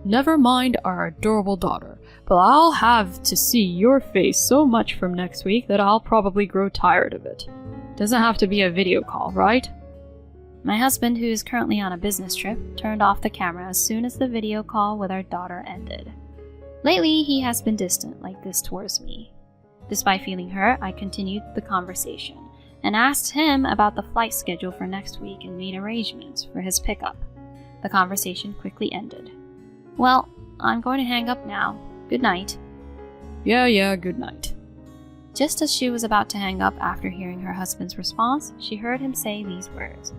Never mind our adorable daughter, but I'll have to see your face so much from next week that I'll probably grow tired of it. Doesn't have to be a video call, right? My husband, who is currently on a business trip, turned off the camera as soon as the video call with our daughter ended. Lately, he has been distant like this towards me. Despite feeling hurt, I continued the conversation and asked him about the flight schedule for next week and made arrangements for his pickup. The conversation quickly ended. Well, I'm going to hang up now. Good night. Yeah, good night. Just as she was about to hang up after hearing her husband's response, she heard him say these words.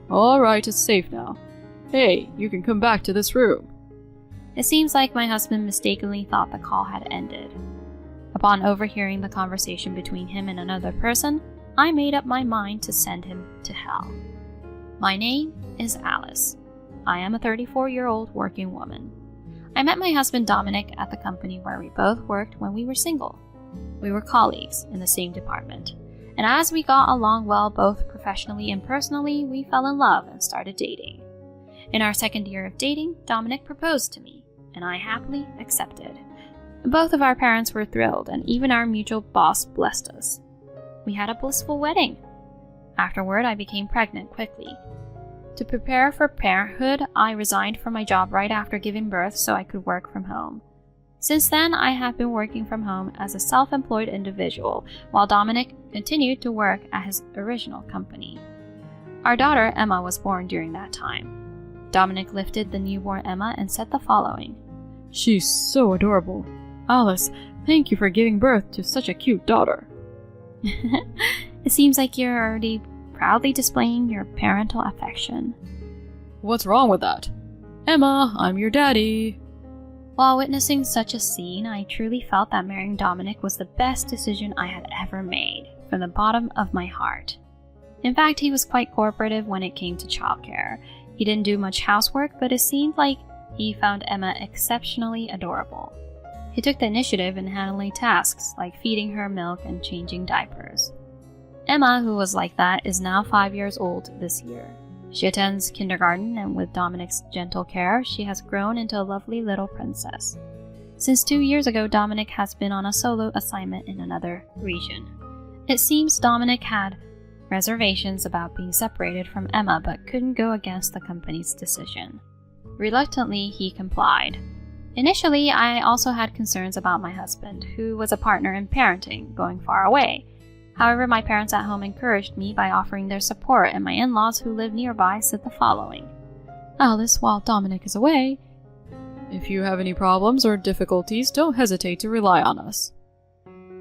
Alright, it's safe now. Hey, you can come back to this room. It seems like my husband mistakenly thought the call had ended. Upon overhearing the conversation between him and another person, I made up my mind to send him to hell. My name is Alice. I am a 34-year-old working woman. I met my husband Dominic at the company where we both worked when we were single. We were colleagues in the same department, and as we got along well both professionally and personally, we fell in love and started dating. In our second year of dating, Dominic proposed to me, and I happily accepted. Both of our parents were thrilled, and even our mutual boss blessed us. We had a blissful wedding. Afterward, I became pregnant quickly. To prepare for parenthood, I resigned from my job right after giving birth so I could work from home. Since then, I have been working from home as a self-employed individual, while Dominic continued to work at his original company. Our daughter, Emma, was born during that time. Dominic lifted the newborn Emma and said the following. She's so adorable. Alice, thank you for giving birth to such a cute daughter. It seems like you're already proudly displaying your parental affection. What's wrong with that? Emma, I'm your daddy. While witnessing such a scene, I truly felt that marrying Dominic was the best decision I had ever made, from the bottom of my heart. In fact, he was quite cooperative when it came to childcare. He didn't do much housework, but it seemed like he found Emma exceptionally adorable. He took the initiative in handling tasks like feeding her milk and changing diapers. Emma, who was like that, is now 5 years old this year. She attends kindergarten, and with Dominic's gentle care, she has grown into a lovely little princess. Since 2 years ago, Dominic has been on a solo assignment in another region. It seems Dominic had reservations about being separated from Emma, but couldn't go against the company's decision. Reluctantly, he complied. Initially, I also had concerns about my husband, who was a partner in parenting, going far away. However, my parents at home encouraged me by offering their support, and my in-laws who live nearby said the following. Alice, while Dominic is away, if you have any problems or difficulties, don't hesitate to rely on us.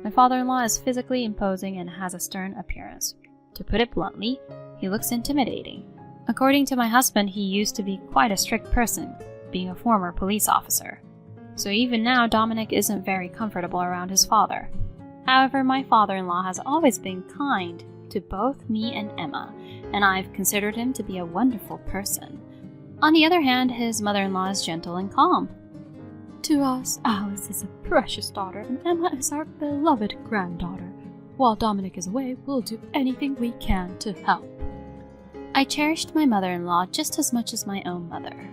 My father-in-law is physically imposing and has a stern appearance. To put it bluntly, he looks intimidating. According to my husband, he used to be quite a strict person, being a former police officer. So even now, Dominic isn't very comfortable around his father. However, my father-in-law has always been kind to both me and Emma, and I've considered him to be a wonderful person. On the other hand, his mother-in-law is gentle and calm. To us, Alice is a precious daughter, and Emma is our beloved granddaughter. While Dominic is away, we'll do anything we can to help. I cherished my mother-in-law just as much as my own mother.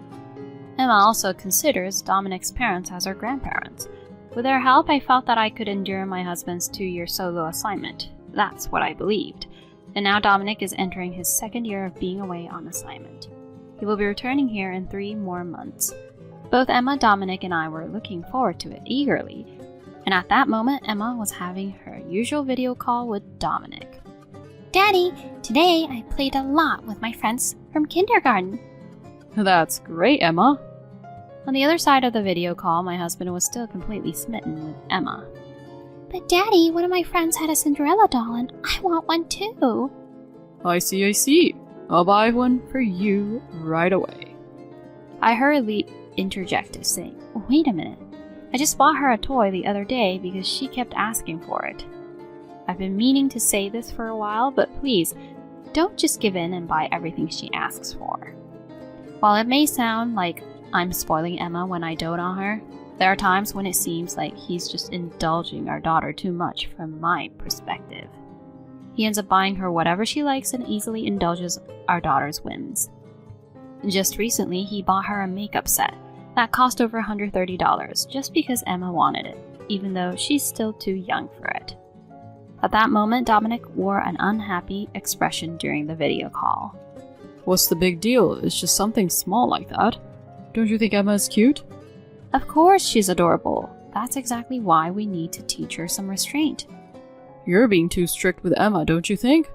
Emma also considers Dominic's parents as her grandparents. With their help, I felt that I could endure my husband's 2-year solo assignment. That's what I believed. And now Dominic is entering his second year of being away on assignment. He will be returning here in 3 more months. Both Emma, Dominic, and I were looking forward to it eagerly. And at that moment, Emma was having her usual video call with Dominic. Daddy, today I played a lot with my friends from kindergarten. That's great, Emma. On the other side of the video call, my husband was still completely smitten with Emma. But Daddy, one of my friends had a Cinderella doll and I want one too. I see. I'll buy one for you right away. I hurriedly interjected, saying, Wait a minute. I just bought her a toy the other day because she kept asking for it. I've been meaning to say this for a while, but please, don't just give in and buy everything she asks for. While it may sound like I'm spoiling Emma when I dote on her, there are times when it seems like he's just indulging our daughter too much from my perspective. He ends up buying her whatever she likes and easily indulges our daughter's whims. Just recently, he bought her a makeup set, That cost over $130 just because Emma wanted it, even though she's still too young for it. At that moment, Dominic wore an unhappy expression during the video call. What's the big deal? It's just something small like that. Don't you think Emma is cute? Of course she's adorable. That's exactly why we need to teach her some restraint. You're being too strict with Emma, don't you think?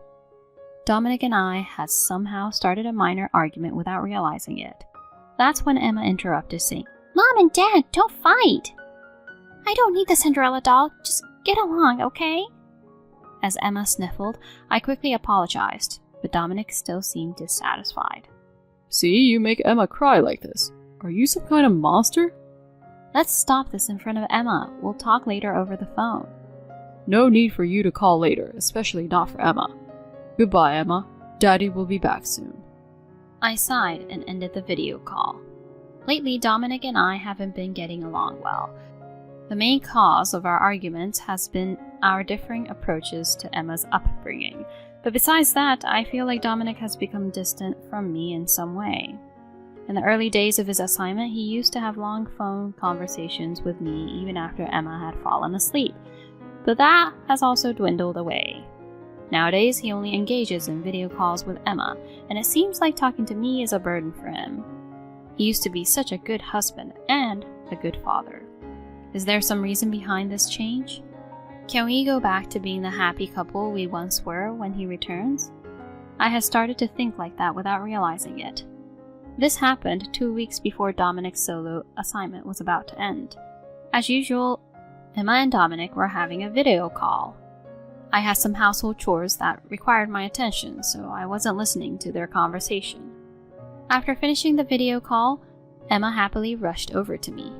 Dominic and I had somehow started a minor argument without realizing it. That's when Emma interrupted, saying, Mom and Dad, don't fight. I don't need the Cinderella doll. Just get along, okay? As Emma sniffled, I quickly apologized, but Dominic still seemed dissatisfied. See, you make Emma cry like this. Are you some kind of monster? Let's stop this in front of Emma. We'll talk later over the phone. No need for you to call later, especially not for Emma. Goodbye, Emma. Daddy will be back soon. I sighed and ended the video call. Lately, Dominic and I haven't been getting along well. The main cause of our arguments has been our differing approaches to Emma's upbringing, but besides that, I feel like Dominic has become distant from me in some way. In the early days of his assignment, he used to have long phone conversations with me even after Emma had fallen asleep, but that has also dwindled away. Nowadays, he only engages in video calls with Emma, and it seems like talking to me is a burden for him. He used to be such a good husband and a good father. Is there some reason behind this change? Can we go back to being the happy couple we once were when he returns? I had started to think like that without realizing it. This happened 2 weeks before Dominic's solo assignment was about to end. As usual, Emma and Dominic were having a video call. I had some household chores that required my attention, so I wasn't listening to their conversation. After finishing the video call, Emma happily rushed over to me.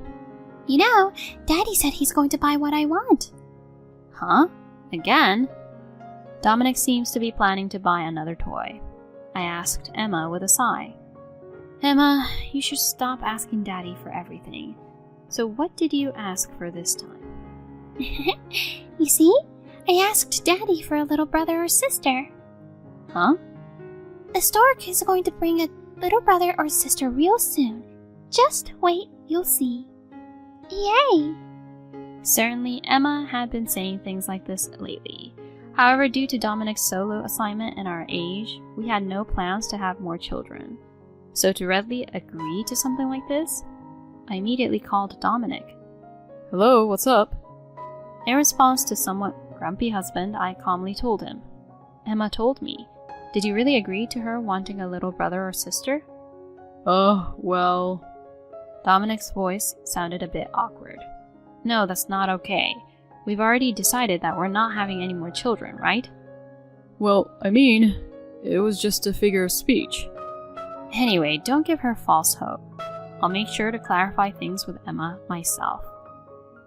You know, Daddy said he's going to buy what I want. Huh? Again? Dominic seems to be planning to buy another toy. I asked Emma with a sigh. Emma, you should stop asking Daddy for everything. So what did you ask for this time? You see? I asked Daddy for a little brother or sister. Huh? The store is going to bring a little brother or sister real soon. Just wait, you'll see. Yay! Certainly, Emma had been saying things like this lately. However, due to Dominic's solo assignment and our age, we had no plans to have more children. So to readily agree to something like this, I immediately called Dominic. Hello, what's up? In response to somewhat grumpy husband, I calmly told him. Emma told me. Did you really agree to her wanting a little brother or sister? Well... Dominic's voice sounded a bit awkward. No, that's not okay. We've already decided that we're not having any more children, right? Well, I mean, it was just a figure of speech. Anyway, don't give her false hope. I'll make sure to clarify things with Emma myself.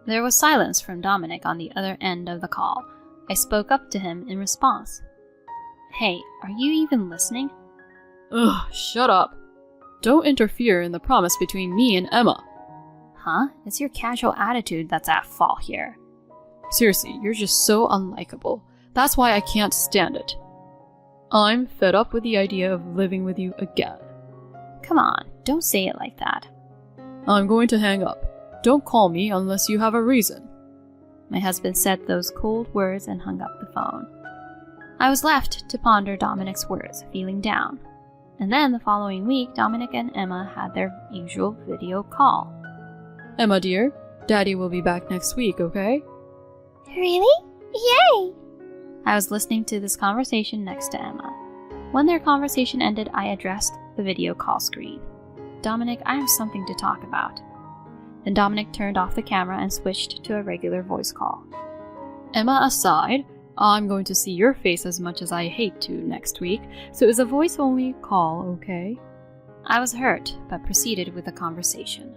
There was silence from Dominic on the other end of the call. I spoke up to him in response. Hey, are you even listening? Ugh, shut up. Don't interfere in the promise between me and Emma. Huh? It's your casual attitude that's at fault here. Seriously, you're just so unlikable. That's why I can't stand it. I'm fed up with the idea of living with you again. Come on, don't say it like that. I'm going to hang up. Don't call me unless you have a reason. My husband said those cold words and hung up the phone. I was left to ponder Dominic's words, feeling down. And then the following week, Dominic and Emma had their usual video call. Emma dear, Daddy will be back next week, okay? Really? Yay! I was listening to this conversation next to Emma. When their conversation ended, I addressed the video call screen. Dominic, I have something to talk about. Then Dominic turned off the camera and switched to a regular voice call. Emma aside, I'm going to see your face as much as I hate to next week, so it's a voice-only call, okay? I was hurt, but proceeded with the conversation.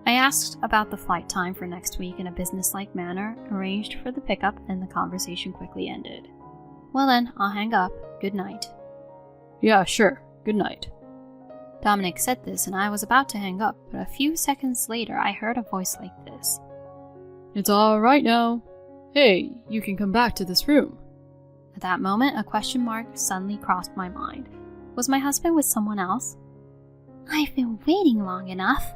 I asked about the flight time for next week in a businesslike manner, arranged for the pickup, and the conversation quickly ended. Well then, I'll hang up. Good night. Yeah, sure. Good night. Dominic said this, and I was about to hang up, but a few seconds later I heard a voice like this. It's all right now. Hey, you can come back to this room. At that moment, a question mark suddenly crossed my mind. Was my husband with someone else? I've been waiting long enough.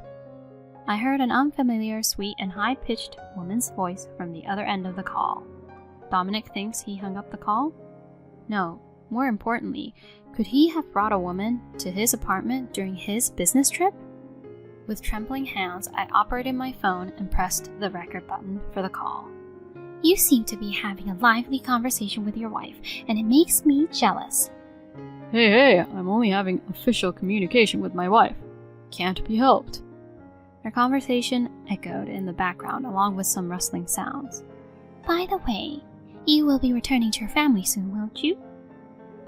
I heard an unfamiliar, sweet, and high-pitched woman's voice from the other end of the call. Dominic thinks he hung up the call? No, more importantly, could he have brought a woman to his apartment during his business trip? With trembling hands, I operated my phone and pressed the record button for the call. You seem to be having a lively conversation with your wife, and it makes me jealous. Hey, I'm only having official communication with my wife. Can't be helped. Our conversation echoed in the background along with some rustling sounds. By the way, you will be returning to your family soon, won't you?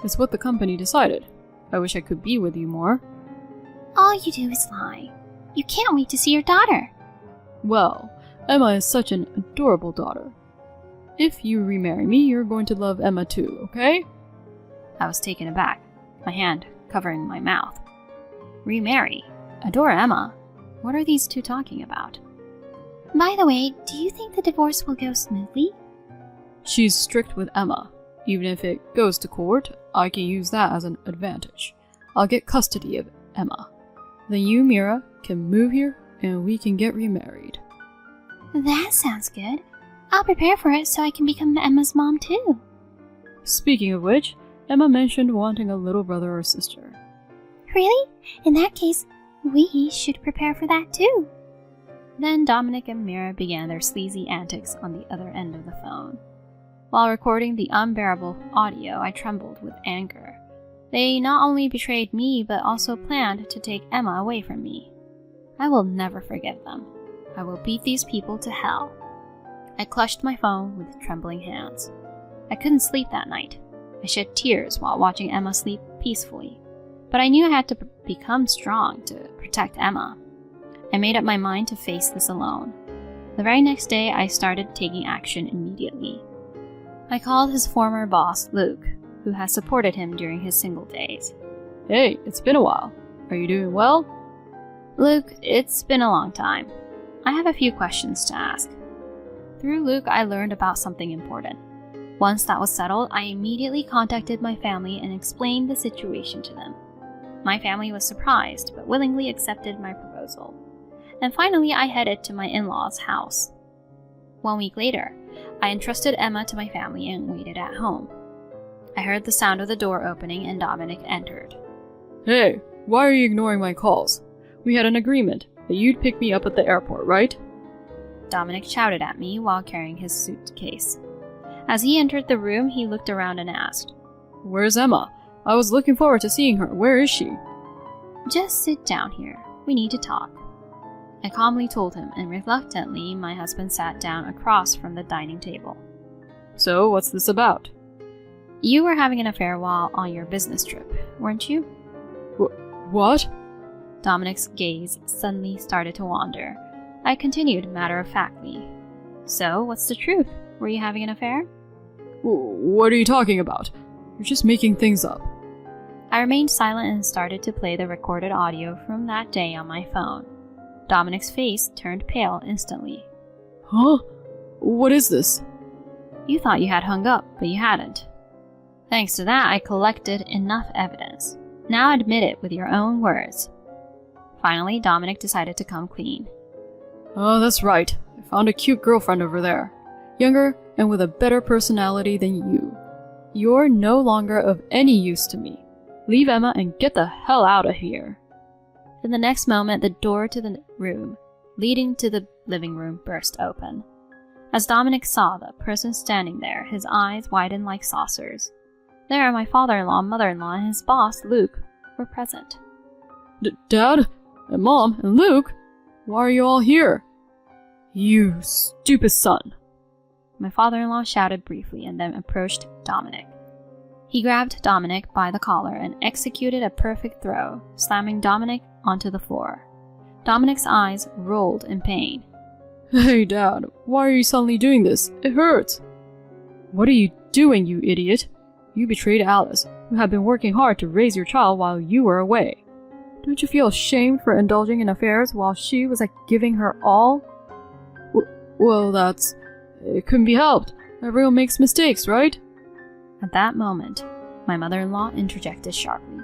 It's what the company decided. I wish I could be with you more. All you do is lie. You can't wait to see your daughter. Well, Emma is such an adorable daughter. If you remarry me, you're going to love Emma too, okay? I was taken aback, my hand covering my mouth. Remarry? Adore Emma? What are these two talking about? By the way, do you think the divorce will go smoothly? She's strict with Emma. Even if it goes to court, I can use that as an advantage. I'll get custody of Emma. Then you, Mira, can move here and we can get remarried. That sounds good. I'll prepare for it so I can become Emma's mom too. Speaking of which, Emma mentioned wanting a little brother or sister. Really? In that case, we should prepare for that too. Then Dominic and Mira began their sleazy antics on the other end of the phone. While recording the unbearable audio, I trembled with anger. They not only betrayed me, but also planned to take Emma away from me. I will never forgive them. I will beat these people to hell. I clutched my phone with trembling hands. I couldn't sleep that night. I shed tears while watching Emma sleep peacefully. But I knew I had to become strong to protect Emma. I made up my mind to face this alone. The very next day, I started taking action immediately. I called his former boss, Luke, who has supported him during his single days. Hey, it's been a while. Are you doing well? Luke, it's been a long time. I have a few questions to ask. Through Luke, I learned about something important. Once that was settled, I immediately contacted my family and explained the situation to them. My family was surprised, but willingly accepted my proposal. And finally, I headed to my in-laws' house. 1 week later, I entrusted Emma to my family and waited at home. I heard the sound of the door opening and Dominic entered. Hey, why are you ignoring my calls? We had an agreement that you'd pick me up at the airport, right? Dominic shouted at me while carrying his suitcase. As he entered the room, he looked around and asked, Where's Emma? I was looking forward to seeing her. Where is she? Just sit down here. We need to talk. I calmly told him, and reluctantly my husband sat down across from the dining table. So, what's this about? You were having an affair while on your business trip, weren't you? What? Dominic's gaze suddenly started to wander. I continued matter-of-factly. So, what's the truth? Were you having an affair? What are you talking about? You're just making things up. I remained silent and started to play the recorded audio from that day on my phone. Dominic's face turned pale instantly. Huh? What is this? You thought you had hung up, but you hadn't. Thanks to that, I collected enough evidence. Now admit it with your own words. Finally, Dominic decided to come clean. Oh, that's right. I found a cute girlfriend over there. Younger and with a better personality than you. You're no longer of any use to me. Leave Emma and get the hell out of here. In the next moment, the door to the room leading to the living room burst open. As Dominic saw the person standing there, his eyes widened like saucers. There, my father-in-law, mother-in-law, and his boss, Luke, were present. Dad? And Mom? And Luke? Why are you all here? You stupid son. My father-in-law shouted briefly and then approached Dominic. He grabbed Dominic by the collar and executed a perfect throw, slamming Dominic onto the floor. Dominic's eyes rolled in pain. Hey, Dad, why are you suddenly doing this? It hurts. What are you doing, you idiot? You betrayed Alice, who had been working hard to raise your child while you were away. Don't you feel ashamed for indulging in affairs while she was giving her all? Well, it couldn't be helped. Everyone makes mistakes, right? At that moment, my mother-in-law interjected sharply.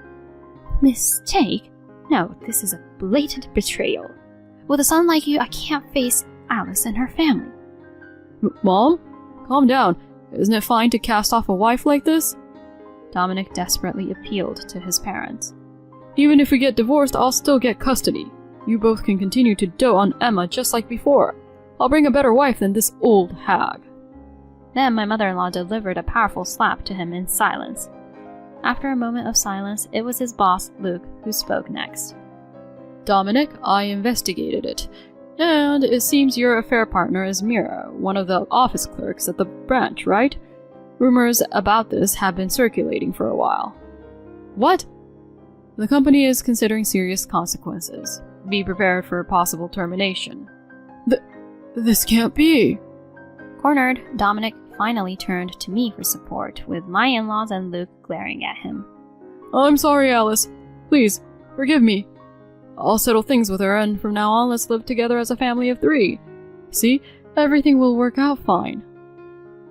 Mistake? No, this is a blatant betrayal. With a son like you, I can't face Alice and her family. Mom? Calm down. Isn't it fine to cast off a wife like this? Dominic desperately appealed to his parents. Even if we get divorced, I'll still get custody. You both can continue to dote on Emma just like before. I'll bring a better wife than this old hag. Then my mother-in-law delivered a powerful slap to him in silence. After a moment of silence, it was his boss, Luke, who spoke next. Dominic, I investigated it. And it seems your affair partner is Mira, one of the office clerks at the branch, right? Rumors about this have been circulating for a while. What? The company is considering serious consequences. Be prepared for possible termination. This can't be. Cornered, Dominic finally turned to me for support, with my in-laws and Luke glaring at him. I'm sorry, Alice. Please, forgive me. I'll settle things with her, and from now on, let's live together as a family of 3. See, everything will work out fine.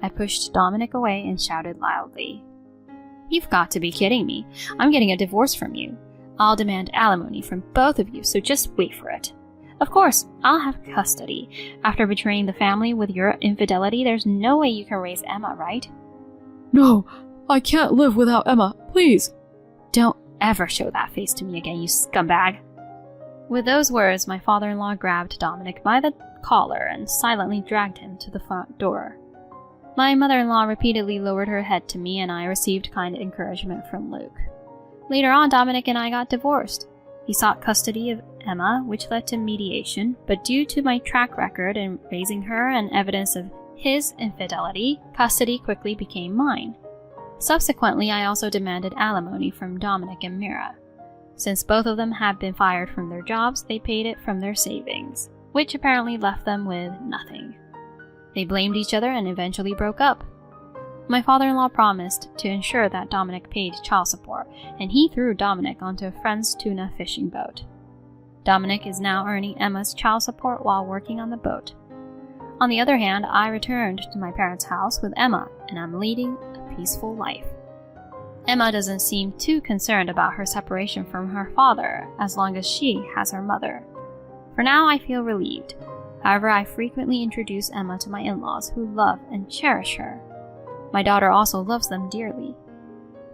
I pushed Dominic away and shouted loudly. You've got to be kidding me. I'm getting a divorce from you. I'll demand alimony from both of you, so just wait for it. Of course, I'll have custody. After betraying the family with your infidelity, there's no way you can raise Emma, right? No, I can't live without Emma, please. Don't ever show that face to me again, you scumbag. With those words, my father-in-law grabbed Dominic by the collar and silently dragged him to the front door. My mother-in-law repeatedly lowered her head to me, and I received kind encouragement from Luke. Later on, Dominic and I got divorced. He sought custody of Emma, which led to mediation, but due to my track record in raising her and evidence of his infidelity, custody quickly became mine. Subsequently, I also demanded alimony from Dominic and Mira. Since both of them had been fired from their jobs, they paid it from their savings, which apparently left them with nothing. They blamed each other and eventually broke up. My father-in-law promised to ensure that Dominic paid child support, and he threw Dominic onto a friend's tuna fishing boat. Dominic is now earning Emma's child support while working on the boat. On the other hand, I returned to my parents' house with Emma, and I'm leading a peaceful life. Emma doesn't seem too concerned about her separation from her father, as long as she has her mother. For now, I feel relieved. However, I frequently introduce Emma to my in-laws, who love and cherish her. My daughter also loves them dearly.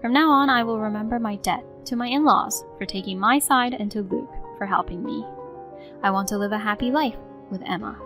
From now on, I will remember my debt to my in-laws for taking my side and to Luke for helping me. I want to live a happy life with Emma.